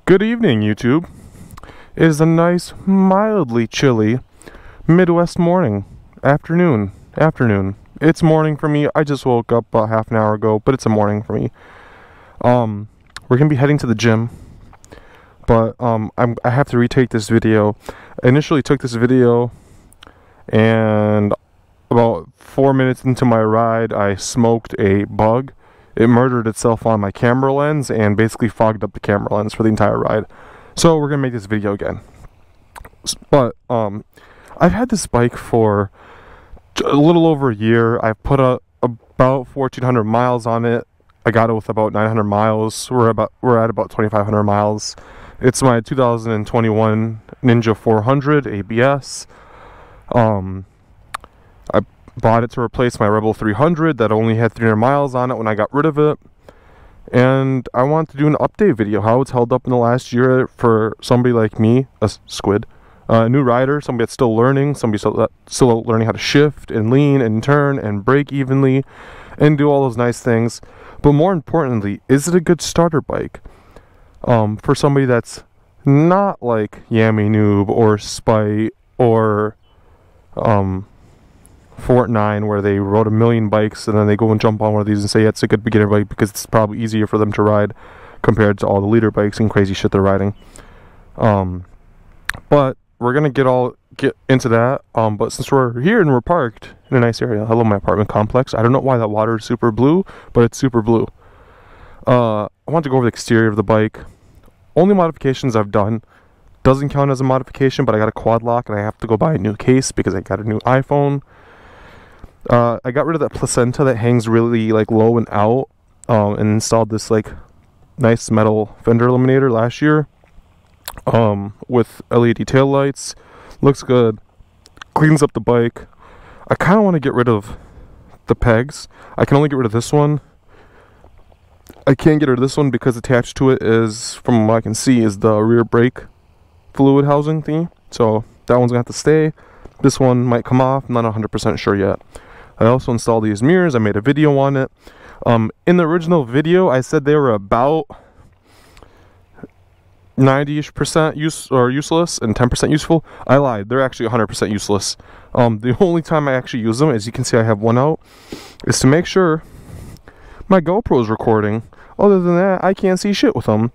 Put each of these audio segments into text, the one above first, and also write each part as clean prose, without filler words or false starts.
Good evening, YouTube. It is a nice, mildly chilly Midwest morning. Afternoon. It's morning for me. I just woke up about half an hour ago, but it's a morning for me. We're gonna be heading to the gym, but I have to retake this video. I initially took this video, and about 4 minutes into my ride, I smoked a bug. It murdered itself on my camera lens and basically fogged up the camera lens for the entire ride. So we're gonna make this video again. But I've had this bike for a little over a year. I've put about 1,400 miles on it. I got it with about 900 miles. We're at about 2,500 miles. It's my 2021 Ninja 400 ABS. I bought it to replace my Rebel 300 that only had 300 miles on it when I got rid of it. And I want to do an update video, how it's held up in the last year for somebody like me, a squid, a new rider, somebody that's still learning, somebody still learning how to shift and lean and turn and brake evenly and do all those nice things. But more importantly, is it a good starter bike for somebody that's not like Yami Noob or Spite or Fort9, where they rode a million bikes and then they go and jump on one of these and say, yeah, it's a good beginner bike because it's probably easier for them to ride compared to all the leader bikes and crazy shit they're riding. But we're gonna get into that. But since we're here and we're parked in a nice area, I love my apartment complex. I don't know why that water is super blue, but it's super blue. I want to go over the exterior of the bike. Only modifications I've done, doesn't count as a modification, but I got a quad lock and I have to go buy a new case because I got a new iPhone. I got rid of that placenta that hangs really like low and out, and installed this like nice metal fender eliminator last year, with LED tail lights. Looks good, cleans up the bike. I kind of want to get rid of the pegs. I can only get rid of this one. I can't get rid of this one because attached to it is, from what I can see, is the rear brake fluid housing thingy. So that one's gonna have to stay. This one might come off. I'm not 100% sure yet. I also installed these mirrors. I made a video on it. In the original video, I said they were about 90-ish% useless and 10% useful. I lied. They're actually 100% useless. The only time I actually use them, as you can see I have one out, is to make sure my GoPro is recording. Other than that, I can't see shit with them.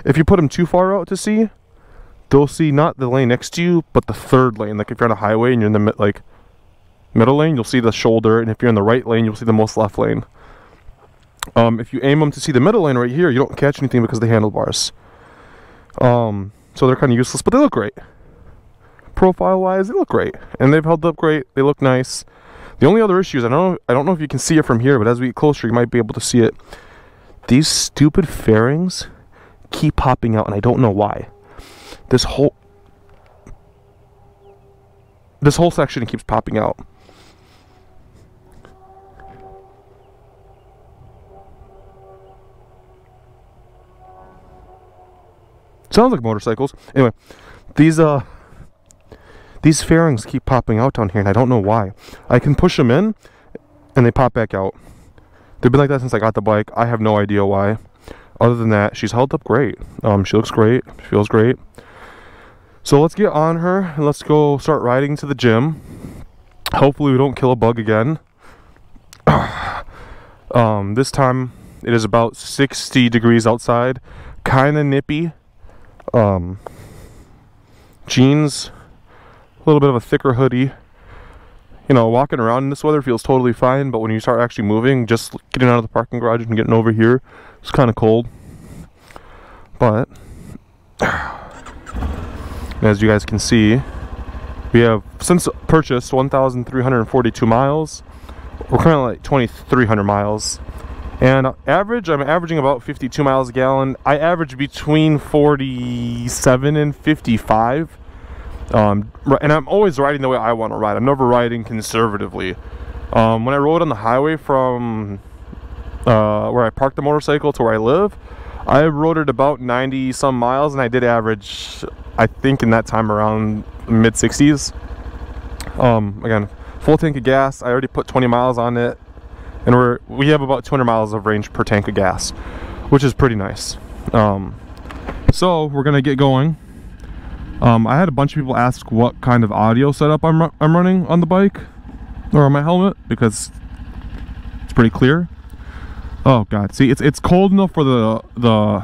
If you put them too far out to see, they'll see not the lane next to you, but the third lane. Like if you're on a highway and you're in the middle lane, you'll see the shoulder, and if you're in the right lane, you'll see the most left lane. If you aim them to see the middle lane right here, you don't catch anything because of the handlebars. So they're kind of useless, but they look great. Profile-wise, they look great, and they've held up great. They look nice. The only other issues, I don't know if you can see it from here, but as we get closer, you might be able to see it. These stupid fairings keep popping out, and I don't know why. This whole section keeps popping out. Sounds like motorcycles. Anyway, these fairings keep popping out down here, and I don't know why. I can push them in, and they pop back out. They've been like that since I got the bike. I have no idea why. Other than that, she's held up great. She looks great. Feels great. So let's get on her, and let's go start riding to the gym. Hopefully we don't kill a bug again. This time, it is about 60 degrees outside. Kind of nippy. Jeans, a little bit of a thicker hoodie. You know, walking around in this weather feels totally fine, but when you start actually moving, just getting out of the parking garage and getting over here, it's kind of cold. But as you guys can see, we have since purchased 1,342 miles. We're currently like 2,300 miles. And I'm averaging about 52 miles a gallon. I average between 47 and 55. And I'm always riding the way I want to ride. I'm never riding conservatively. When I rode on the highway from where I parked the motorcycle to where I live, I rode it about 90 some miles, and I did average, I think in that time, around mid 60s. Again, full tank of gas. I already put 20 miles on it. And we have about 200 miles of range per tank of gas, which is pretty nice. So we're gonna get going. I had a bunch of people ask what kind of audio setup I'm running on the bike or on my helmet, because it's pretty clear. Oh god, see, it's cold enough for the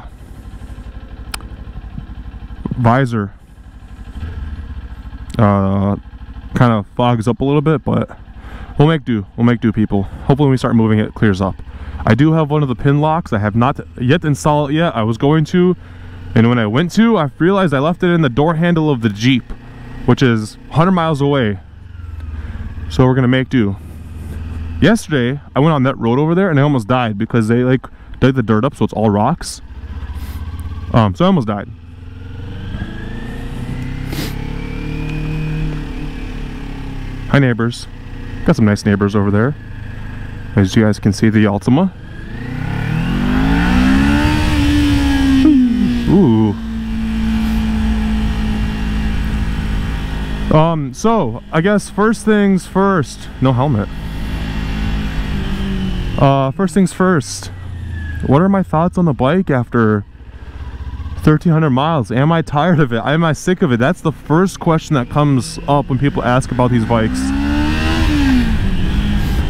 visor kind of fogs up a little bit, but we'll make do. We'll make do, people. Hopefully when we start moving it clears up. I do have one of the pin locks. I have not yet installed it yet. I was going to, and when I went to, I realized I left it in the door handle of the Jeep, which is 100 miles away. So we're gonna make do. Yesterday, I went on that road over there and I almost died because they like dug the dirt up, so it's all rocks. So I almost died. Hi neighbors. Got some nice neighbors over there. As you guys can see, the Altima. Ooh. So I guess first things first. No helmet. First things first. What are my thoughts on the bike after 1,300 miles? Am I tired of it? Am I sick of it? That's the first question that comes up when people ask about these bikes.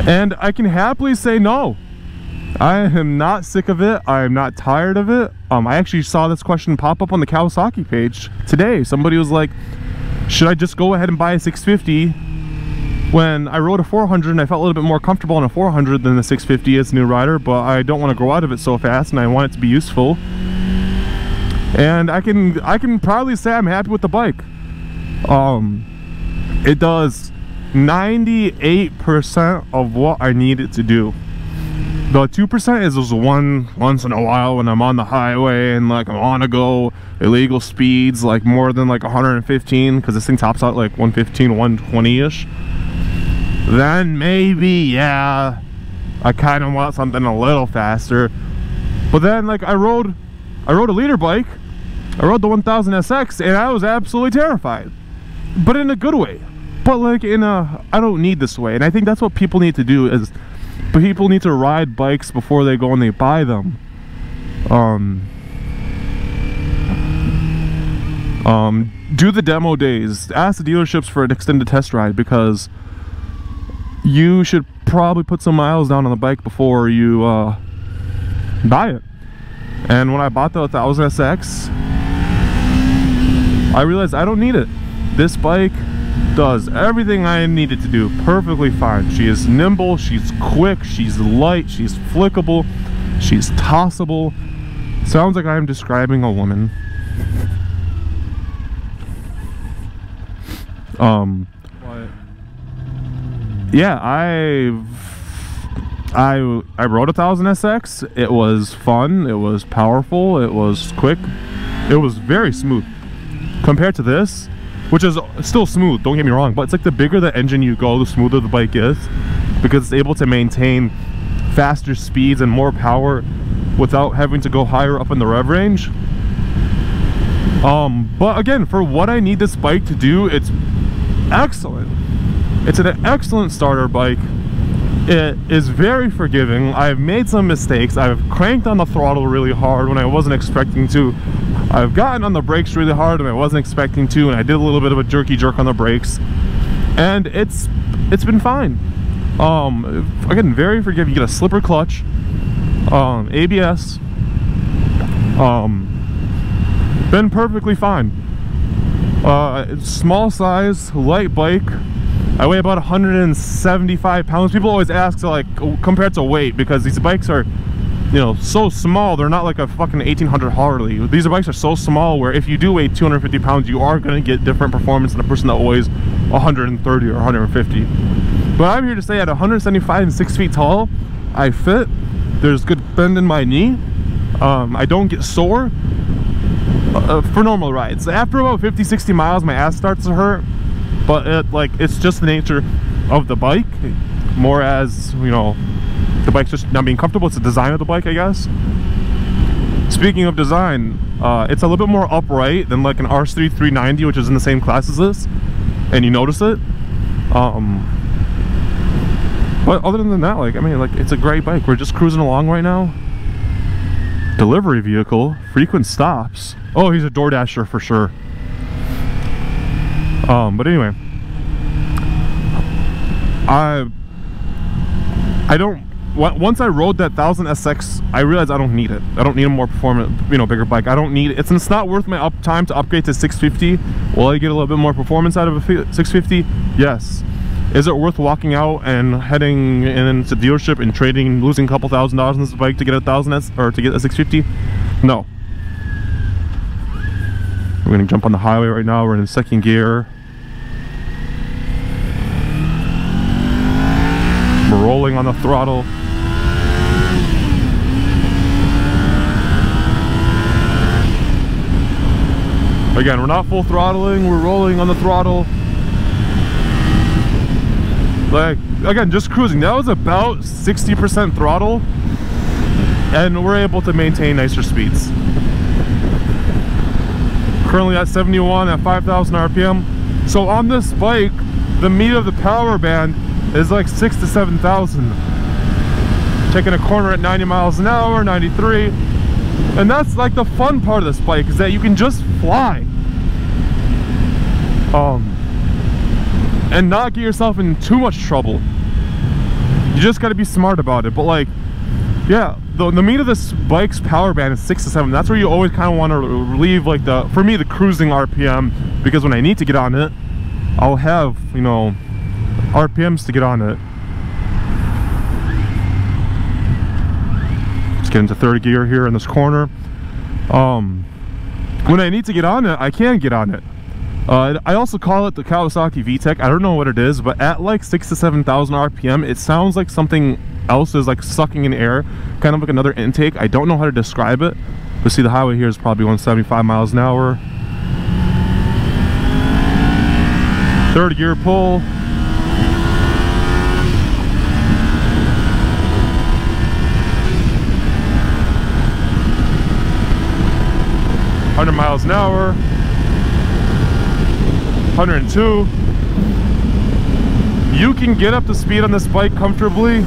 And I can happily say no. I am not sick of it. I am not tired of it. I actually saw this question pop up on the Kawasaki page today. Somebody was like, should I just go ahead and buy a 650 when I rode a 400 and I felt a little bit more comfortable on a 400 than the 650 as a new rider, but I don't want to grow out of it so fast and I want it to be useful. And I can proudly say I'm happy with the bike. It does 98% of what I need it to do. The 2% is just once in a while when I'm on the highway and like I want to go illegal speeds, like more than like 115, because this thing tops out like 115, 120-ish. Then maybe, yeah, I kind of want something a little faster. But then like I rode a leader bike. I rode the 1000 SX and I was absolutely terrified, but in a good way. But like in a, I don't need this way. And I think that's what people need to do, is people need to ride bikes before they go and they buy them. Do the demo days. Ask the dealerships for an extended test ride, because you should probably put some miles down on the bike before you buy it. And when I bought the 1000 SX, I realized I don't need it. This bike does everything I need it to do perfectly fine. She is nimble, she's quick, she's light, she's flickable, she's tossable. Sounds like I'm describing a woman. Yeah, I rode a 1000 SX. It was fun, it was powerful, it was quick, it was very smooth. Compared to this, which is still smooth, don't get me wrong, but it's like the bigger the engine you go, the smoother the bike is, because it's able to maintain faster speeds and more power without having to go higher up in the rev range. But again, for what I need this bike to do, it's excellent. It's an excellent starter bike. It is very forgiving. I've made some mistakes. I've cranked on the throttle really hard when I wasn't expecting to. I've gotten on the brakes really hard when I wasn't expecting to, and I did a little bit of a jerky jerk on the brakes, and it's been fine. Again, very forgiving. You get a slipper clutch, ABS, been perfectly fine. Small size, light bike. I weigh about 175 pounds. People always ask, like, compared to weight, because these bikes are, you know, so small. They're not like a fucking 1800 Harley. These bikes are so small where if you do weigh 250 pounds, you are going to get different performance than a person that weighs 130 or 150. But I'm here to say at 175 and 6 feet tall, I fit. There's good bend in my knee. I don't get sore for normal rides. After about 50-60 miles, my ass starts to hurt. But it's just the nature of the bike, more as, you know, the bike's just not being comfortable. It's the design of the bike, I guess. Speaking of design, it's a little bit more upright than like an R3 390, which is in the same class as this, and you notice it. But other than that, like, I mean, like, it's a great bike. We're just cruising along right now. Delivery vehicle, frequent stops. Oh, he's a DoorDasher for sure. But anyway, I don't. Once I rode that 1000 SX, I realized I don't need it. I don't need a more performant, you know, bigger bike. I don't need it. It's not worth my time to upgrade to 650. Will I get a little bit more performance out of a 650? Yes. Is it worth walking out and heading into the dealership and trading, losing a couple $1,000 on this bike to get a 1000 or to get a 650? No. We're gonna jump on the highway right now. We're in second gear. We're rolling on the throttle. Again, we're not full throttling, we're rolling on the throttle. Like, again, just cruising. That was about 60% throttle, and we're able to maintain nicer speeds. Currently at 71 at 5,000 RPM. So on this bike, the meat of the power band is like 6,000 to 7,000. Taking a corner at 90 miles an hour, 93. And that's like the fun part of this bike, is that you can just fly. And not get yourself in too much trouble. You just gotta be smart about it. But like, yeah, the meat of this bike's power band is 6 to 7. That's where you always kind of want to leave, like, for me, the cruising RPM, because when I need to get on it, I'll have, you know, RPMs to get on it. Let's get into third gear here in this corner. When I need to get on it, I can get on it. I also call it the Kawasaki VTEC. I don't know what it is, but at like 6,000 to 7,000 RPM, it sounds like something else is like sucking in air, kind of like another intake. I don't know how to describe it. But see, the highway here is probably 175 miles an hour. Third gear pull. Miles an hour, 102. You can get up to speed on this bike comfortably.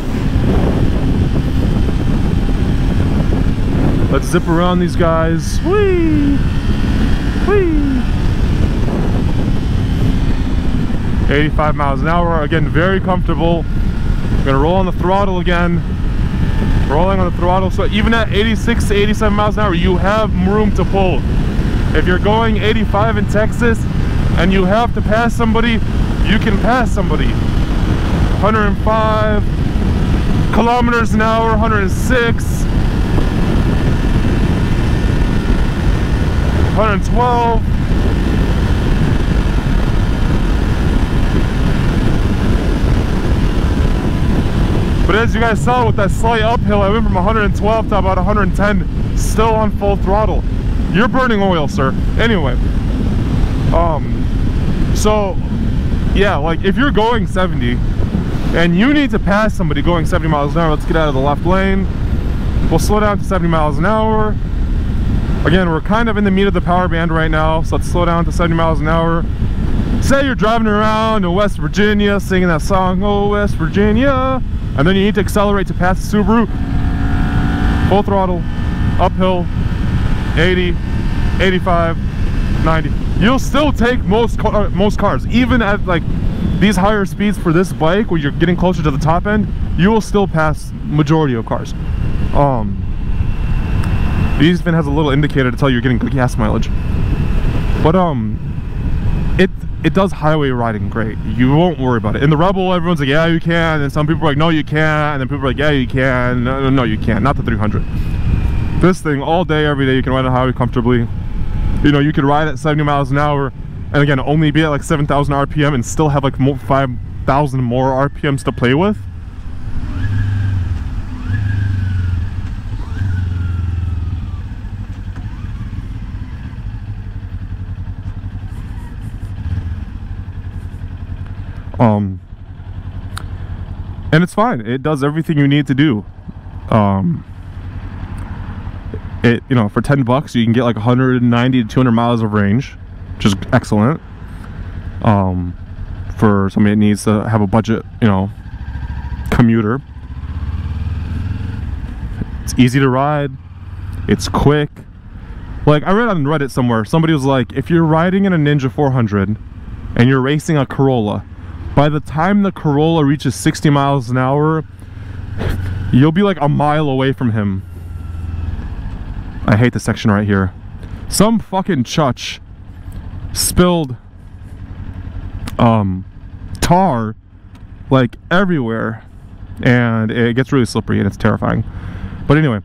Let's zip around these guys. Whee! Whee! 85 miles an hour. Again, very comfortable. I'm gonna roll on the throttle again. Rolling on the throttle. So even at 86 to 87 miles an hour, you have room to pull. If you're going 85 in Texas and you have to pass somebody, you can pass somebody. 105 kilometers an hour, 106, 112. But as you guys saw with that slight uphill, I went from 112 to about 110, still on full throttle. You're burning oil, sir. Anyway, so yeah, like if you're going 70 and you need to pass somebody going 70 miles an hour, let's get out of the left lane. We'll slow down to 70 miles an hour. Again, we're kind of in the meat of the power band right now, so let's slow down to 70 miles an hour. Say you're driving around in West Virginia singing that song, "Oh West Virginia," and then you need to accelerate to pass the Subaru. Full throttle, uphill, 80, 85, 90. You'll still take most cars, even at like these higher speeds for this bike, where you're getting closer to the top end. You will still pass majority of cars. It even has a little indicator to tell you're getting good gas mileage. But it does highway riding great. You won't worry about it. In the Rebel, everyone's like, yeah, you can, and some people are like, no, you can't, and then people are like, yeah, you can. No, you can't. Not the 300. This thing, all day, every day, you can ride on the highway comfortably. You know, you could ride at 70 miles an hour, and again, only be at like 7,000 RPM and still have like 5,000 more RPMs to play with. And it's fine. It does everything you need to do. You know, for 10 bucks you can get like 190 to 200 miles of range, which is excellent. For somebody that needs to have a budget, you know, commuter. It's easy to ride. It's quick. Like, I read on Reddit somewhere, somebody was like, if you're riding in a Ninja 400 and you're racing a Corolla, by the time the Corolla reaches 60 miles an hour, you'll be like a mile away from him. I hate this section right here. Some fucking chutch spilled tar like everywhere, and it gets really slippery and it's terrifying. But anyway,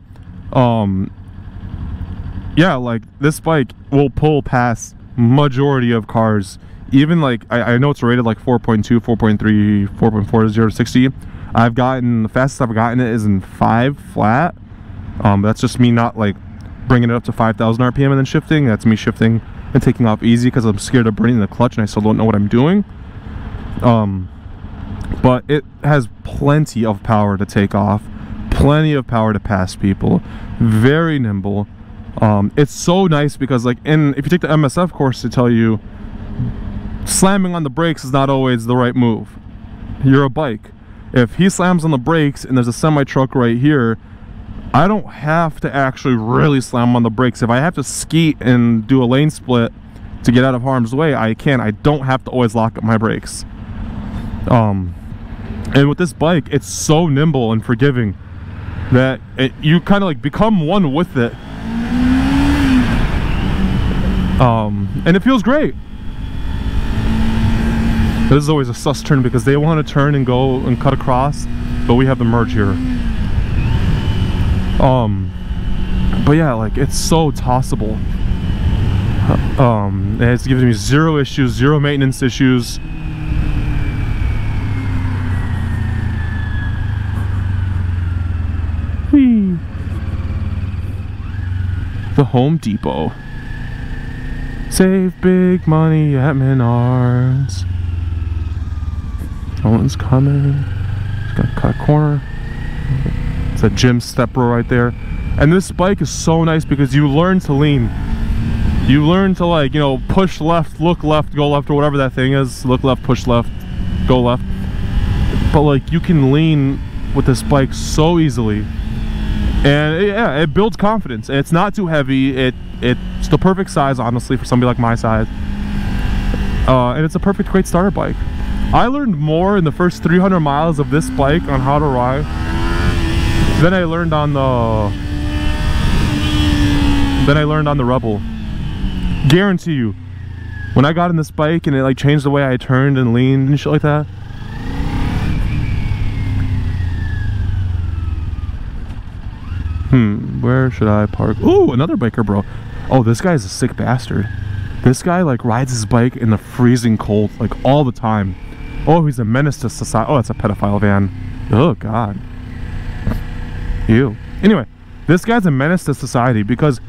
yeah, like this bike will pull past majority of cars. Even like I know it's rated like 4.2, 4.3, 4.4, 0 to 60. I've gotten, the fastest I've gotten it is in 5 flat. That's just me not like bringing it up to 5,000 RPM and then shifting. That's me shifting and taking off easy because I'm scared of burning the clutch and I still don't know what I'm doing. But it has plenty of power to take off, plenty of power to pass people, very nimble. It's so nice because like if you take the MSF course, they tell you slamming on the brakes is not always the right move. You're a bike. If he slams on the brakes and there's a semi truck right here, I don't have to actually really slam on the brakes. If I have to skeet and do a lane split to get out of harm's way, I can. I don't have to always lock up my brakes. And with this bike, it's so nimble and forgiving that you kind of like become one with it. And it feels great. This is always a sus turn because they want to turn and go and cut across, but we have the merge here. But yeah, like it's so tossable. It's giving me zero issues, zero maintenance issues. Whee. The Home Depot. Save big money at Menards. No one's coming. Just gotta cut a corner. It's a gym step row right there. And this bike is so nice because you learn to lean. You learn to, like, you know, push left, look left, go left, or whatever that thing is. Look left, push left, go left. But like you can lean with this bike so easily. And yeah, it builds confidence. It's not too heavy. It's the perfect size, honestly, for somebody like my size. And it's a perfect, great starter bike. I learned more in the first 300 miles of this bike on how to ride than I learned on the Rebel. Guarantee you, when I got in this bike and it like changed the way I turned and leaned and shit like that. Where should I park? Ooh, another biker bro. Oh, this guy's a sick bastard. This guy like rides his bike in the freezing cold like all the time. Oh, he's a menace to society. Oh, that's a pedophile van. Oh god. Ew. Anyway, this guy's a menace to society because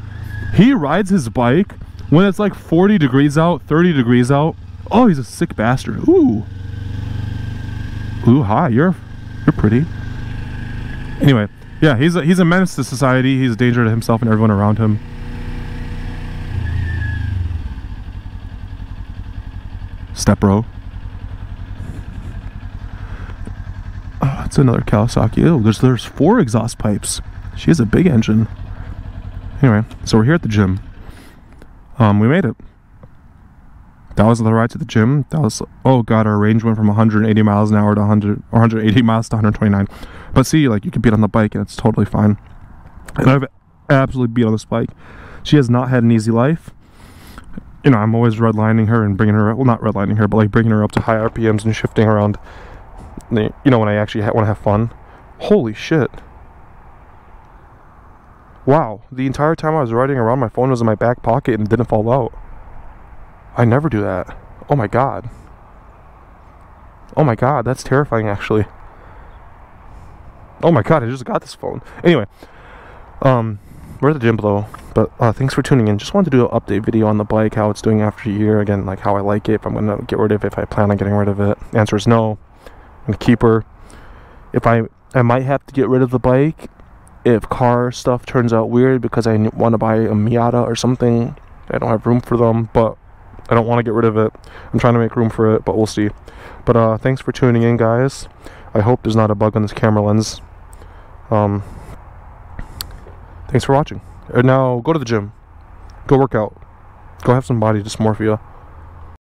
he rides his bike when it's like 40 degrees out, 30 degrees out. Oh, he's a sick bastard. Ooh. Ooh, hi, you're pretty. Anyway, yeah, he's a menace to society. He's a danger to himself and everyone around him. Step row. Oh, it's another Kawasaki. Ew, there's 4 exhaust pipes. She has a big engine. Anyway, so we're here at the gym. We made it. That was the ride to the gym. That was, oh god, our range went from 180 miles an hour to 180 miles to 129. But see, like, you can beat on the bike and it's totally fine. And I've absolutely beat on this bike. She has not had an easy life. You know, I'm always redlining her and bringing her, well, not redlining her, but like bringing her up to high RPMs and shifting around. You know, when I actually want to have fun. Holy shit. Wow, the entire time I was riding around, my phone was in my back pocket and didn't fall out. I never do that. Oh my god. Oh my god, that's terrifying actually. Oh my god, I just got this phone. Anyway, we're at the gym though, but thanks for tuning in. Just wanted to do an update video on the bike, how it's doing after a year. Again, like how I like it, if I'm going to get rid of it, if I plan on getting rid of it. Answer is no. I'm going to keep her. If I might have to get rid of the bike if car stuff turns out weird because I want to buy a Miata or something. I don't have room for them, but I don't want to get rid of it. I'm trying to make room for it, but we'll see. But thanks for tuning in, guys. I hope there's not a bug on this camera lens. Thanks for watching. And now go to the gym. Go work out. Go have some body dysmorphia.